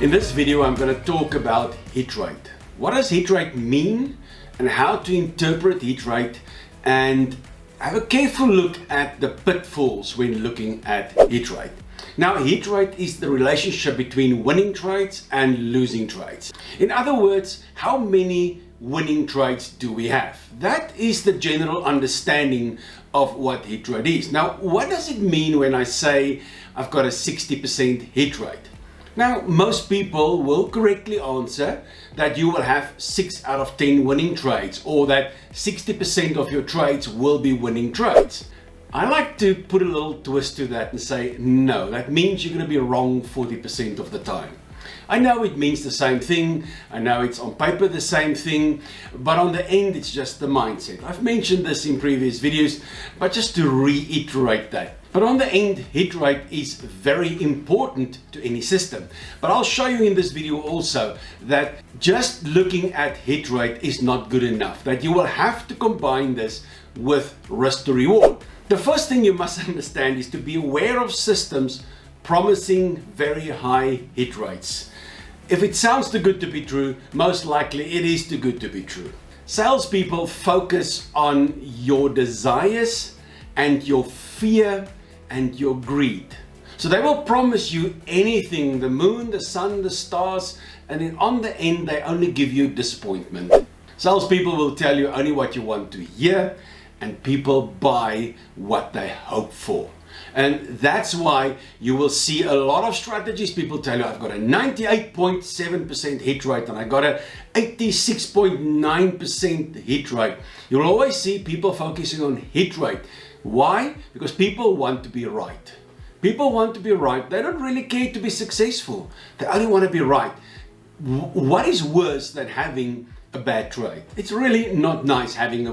In this video, I'm going to talk about hit rate. What does hit rate mean and how to interpret hit rate, and have a careful look at the pitfalls when looking at hit rate. Now, hit rate is the relationship between winning trades and losing trades. In other words, how many winning trades do we have? That is the general understanding of what hit rate is. Now, what does it mean when I say I've got a 60% hit rate? Now, most people will correctly answer that you will have 6 out of 10 winning trades, or that 60% of your trades will be winning trades. I like to put a little twist to that and say, no, that means you're going to be wrong 40% of the time. I know it means the same thing, I know it's on paper the same thing, but on the end it's just the mindset. I've mentioned this in previous videos, but just to reiterate that. But on the end, hit rate is very important to any system. But I'll show you in this video also that just looking at hit rate is not good enough, that you will have to combine this with risk to reward. The first thing you must understand is to be aware of systems promising very high hit rates. If it sounds too good to be true, most likely it is too good to be true. Salespeople focus on your desires and your fear and your greed. So they will promise you anything, the moon, the sun, the stars, and then on the end they only give you disappointment. Salespeople will tell you only what you want to hear, and people buy what they hope for. And that's why you will see a lot of strategies. People tell you, I've got a 98.7% hit rate and I got a 86.9% hit rate. You'll always see people focusing on hit rate. Why? Because people want to be right. People want to be right. They don't really care to be successful. They only want to be right. What is worse than having a bad trade? It's really not nice having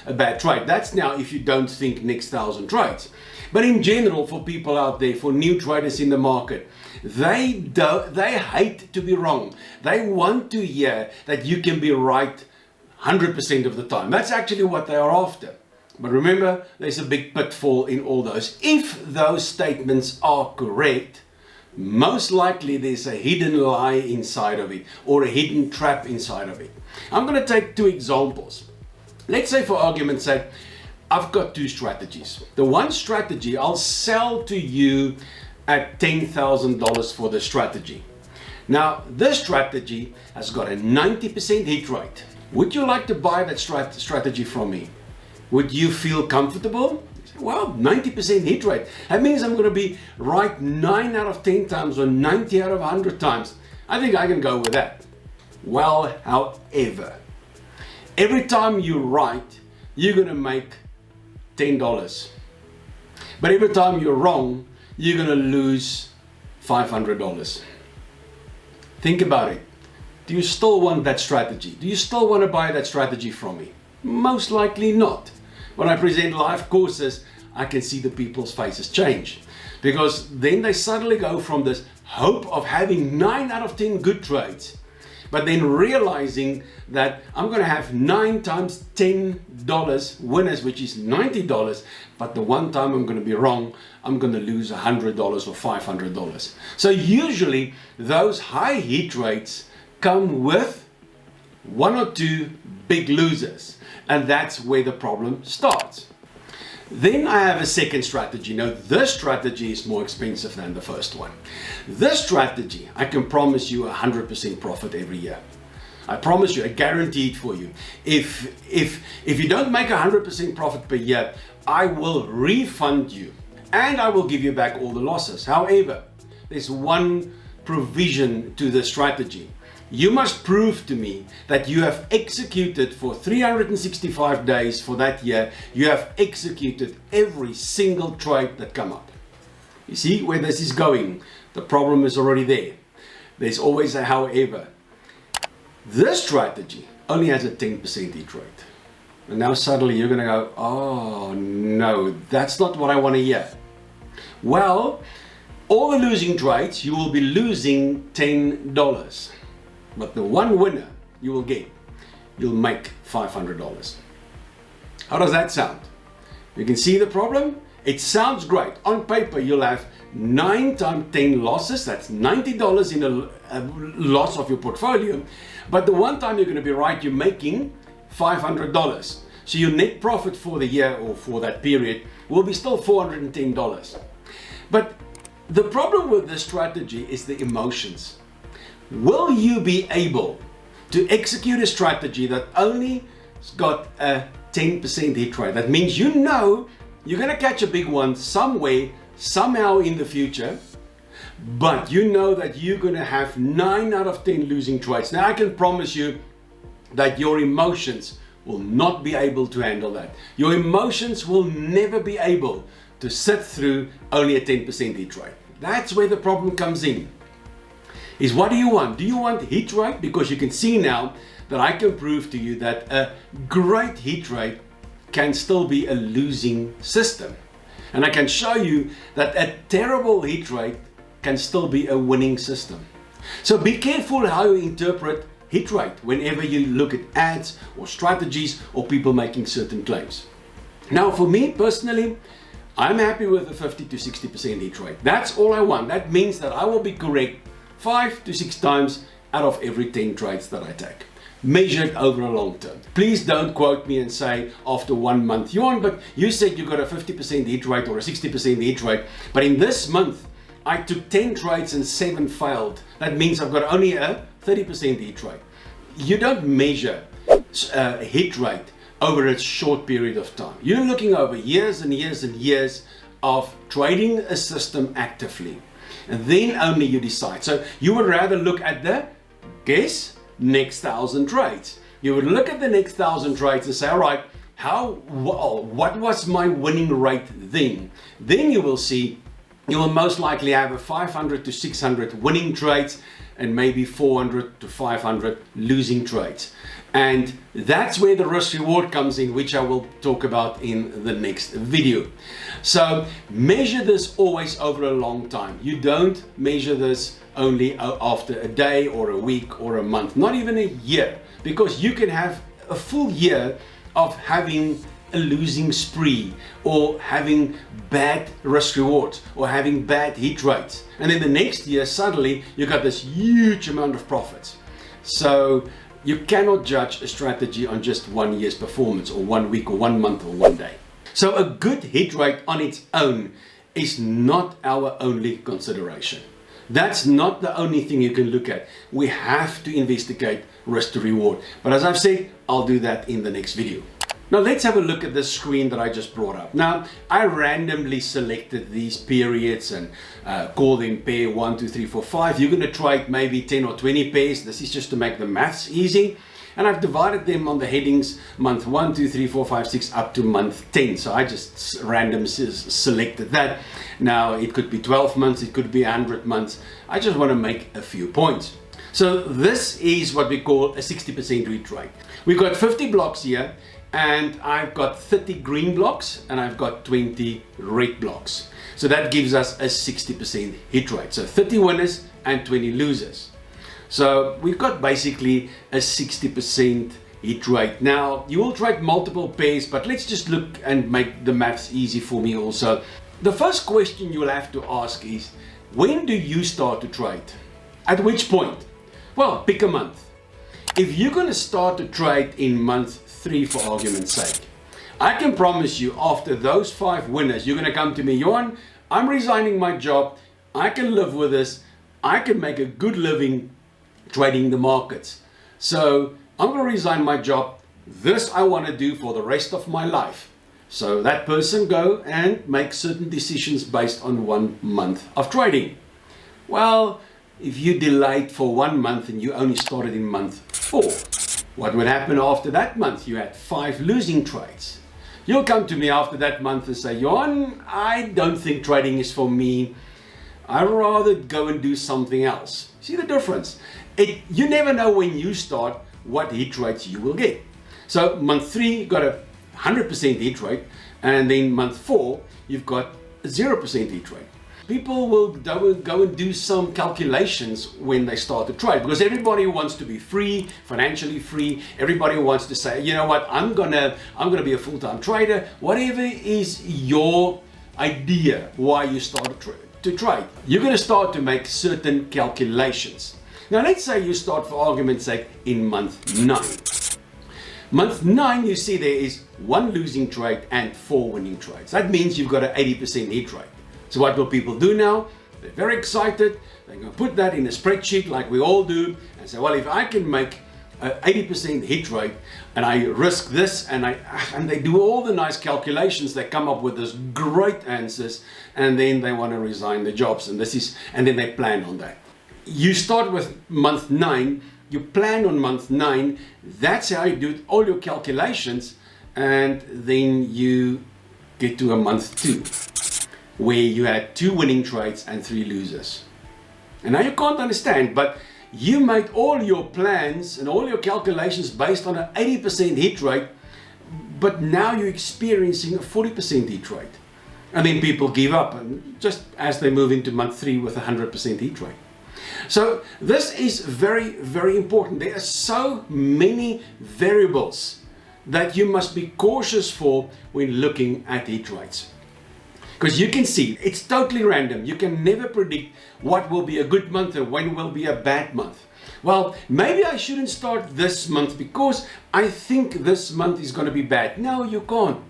a bad trade. That's now if you don't think next 1,000 trades. But in general, for people out there, for new traders in the market, they hate to be wrong. They want to hear that you can be right 100% of the time. That's actually what they are after. But remember, there's a big pitfall in all those. If those statements are correct, most likely there's a hidden lie inside of it, or a hidden trap inside of it. I'm going to take 2 examples. Let's say, for argument's sake, I've got 2 strategies. The one strategy I'll sell to you at $10,000 for the strategy. Now, this strategy has got a 90% hit rate. Would you like to buy that strategy from me? Would you feel comfortable? Well, 90% hit rate. That means I'm going to be right 9 out of 10 times or 90 out of 100 times. I think I can go with that. Well, however, every time you write, you're going to make $10. But every time you're wrong, you're going to lose $500. Think about it. Do you still want that strategy? Do you still want to buy that strategy from me? Most likely not. When I present live courses, I can see the people's faces change, because then they suddenly go from this hope of having 9 out of 10 good trades, but then realizing that I'm going to have 9 times $10 winners, which is $90, but the one time I'm going to be wrong, I'm going to lose $100 or $500. So usually those high hit rates come with 1 or 2 big losers, and that's where the problem starts. Then I have a second strategy. Now, this strategy is more expensive than the first one. This strategy, I can promise you 100% profit every year. I promise you, I guarantee it for you. If you don't make 100% profit per year, I will refund you and I will give you back all the losses. However, there's one provision to the strategy. You must prove to me that you have executed for 365 days for that year, you have executed every single trade that come up. You see where this is going? The problem is already there. There's always a however. This strategy only has a 10% hit rate. And now suddenly you're going to go, oh no, that's not what I want to hear. Well, all the losing trades, you will be losing $10. But the one winner you will get, you'll make $500. How does that sound? You can see the problem? It sounds great. On paper, you'll have 9 times 10 losses. That's $90 in a loss of your portfolio. But the one time you're going to be right, you're making $500. So your net profit for the year or for that period will be still $410. But the problem with this strategy is the emotions. Will you be able to execute a strategy that only got a 10% hit rate? That means you know you're going to catch a big one somewhere, somehow in the future, but you know that you're going to have 9 out of 10 losing trades. Now I can promise you that your emotions will not be able to handle that. Your emotions will never be able to sit through only a 10% hit rate. That's where the problem comes in. Is what do you want? Do you want hit rate? Because you can see now that I can prove to you that a great hit rate can still be a losing system. And I can show you that a terrible hit rate can still be a winning system. So be careful how you interpret hit rate whenever you look at ads or strategies or people making certain claims. Now for me personally, I'm happy with a 50 to 60% hit rate. That's all I want. That means that I will be correct 5 to 6 times out of every 10 trades that I take, measured over a long term. Please don't quote me and say after 1 month, Johan, but you said you got a 50% hit rate or a 60% hit rate, but in this month I took 10 trades and 7 failed. That means I've got only a 30% hit rate. You don't measure a hit rate over a short period of time. You're looking over years and years and years of trading a system actively. And then only you decide. So you would rather look at the next 1,000 trades. You would look at the next 1,000 trades and say, all right, what was my winning rate then? Then you will see, you will most likely have a 500 to 600 winning trades and maybe 400 to 500 losing trades. And that's where the risk reward comes in, which I will talk about in the next video. So measure this always over a long time. You don't measure this only after a day or a week or a month, not even a year, because you can have a full year of having a losing spree or having bad risk rewards or having bad hit rates. And then the next year, suddenly you got this huge amount of profits. So you cannot judge a strategy on just 1 year's performance or 1 week or 1 month or 1 day. So a good hit rate on its own is not our only consideration. That's not the only thing you can look at. We have to investigate risk to reward. But as I've said, I'll do that in the next video. Now let's have a look at this screen that I just brought up. Now I randomly selected these periods and call them pair 1, 2, 3, 4, 5. You're going to trade maybe 10 or 20 pairs. This is just to make the maths easy. And I've divided them on the headings month 1, 2, 3, 4, 5, 6 up to month 10. So I just randomly selected that. Now it could be 12 months, it could be 100 months. I just want to make a few points. So this is what we call a 60% hit rate. We've got 50 blocks here. And I've got 30 green blocks and I've got 20 red blocks. So that gives us a 60% hit rate. So 30 winners and 20 losers. So we've got basically a 60% hit rate. Now you will trade multiple pairs, but let's just look and make the maths easy for me also. The first question you'll have to ask is, when do you start to trade? At which point? Well, pick a month. If you're going to start to trade in month 3 for argument's sake, I can promise you after those 5 winners, you're going to come to me, Johan, I'm resigning my job. I can live with this. I can make a good living trading the markets. So I'm going to resign my job. This I want to do for the rest of my life. So that person go and make certain decisions based on 1 month of trading. Well, if you delayed for 1 month and you only started in month 4, what would happen after that month? You had 5 losing trades. You'll come to me after that month and say, Johan, I don't think trading is for me. I'd rather go and do something else. See the difference? You never know when you start what hit rates you will get. So month 3, you got a 100% hit rate, and then month 4, you've got a 0% hit rate. People will go and do some calculations when they start to trade, because everybody wants to be free, financially free. Everybody wants to say, you know what, I'm gonna be a full-time trader. Whatever is your idea why you start to trade. You're going to start to make certain calculations. Now let's say you start, for argument's sake, in month 9. Month 9, you see there is 1 losing trade and 4 winning trades. That means you've got an 80% hit rate. So what will people do now? They're very excited. They're going to put that in a spreadsheet like we all do and say, well, if I can make an 80% hit rate and I risk this, and they do all the nice calculations, they come up with this great answers, and then they want to resign their jobs, and then they plan on that. You start with month 9, you plan on month 9, that's how you do all your calculations, and then you get to a month 2 where you had 2 winning trades and 3 losers. And now you can't understand, but you made all your plans and all your calculations based on an 80% hit rate, but now you're experiencing a 40% hit rate. And then people give up, and just as they move into month 3 with a 100% hit rate. So this is very, very important. There are so many variables that you must be cautious for when looking at hit rates. Because you can see, it's totally random. You can never predict what will be a good month and when will be a bad month. Well, maybe I shouldn't start this month because I think this month is going to be bad. No, you can't.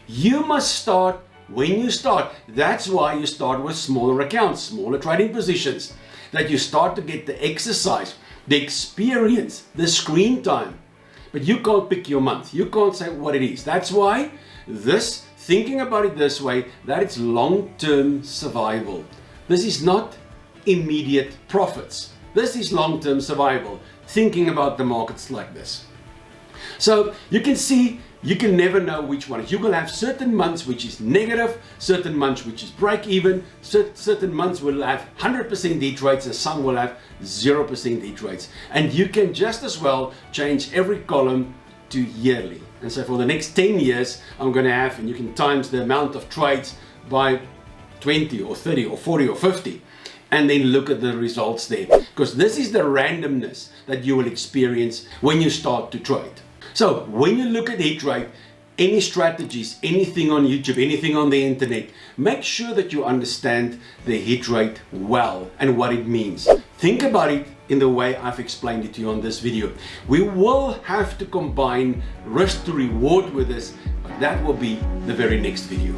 You must start when you start. That's why you start with smaller accounts, smaller trading positions, that you start to get the exercise, the experience, the screen time. But you can't pick your month. You can't say what it is. That's why thinking about it this way, that it's long-term survival. This is not immediate profits. This is long-term survival, thinking about the markets like this. So you can see, you can never know which one. You will have certain months which is negative, certain months which is break even, certain months will have 100% hit rates, and some will have 0% hit rates. And you can just as well change every column to yearly. And so for the next 10 years, I'm going to have, and you can times the amount of trades by 20 or 30 or 40 or 50, and then look at the results there. Because this is the randomness that you will experience when you start to trade. So when you look at hit rate, any strategies, anything on YouTube, anything on the internet, make sure that you understand the hit rate well and what it means. Think about it in the way I've explained it to you on this video. We will have to combine risk to reward with this, but that will be the very next video.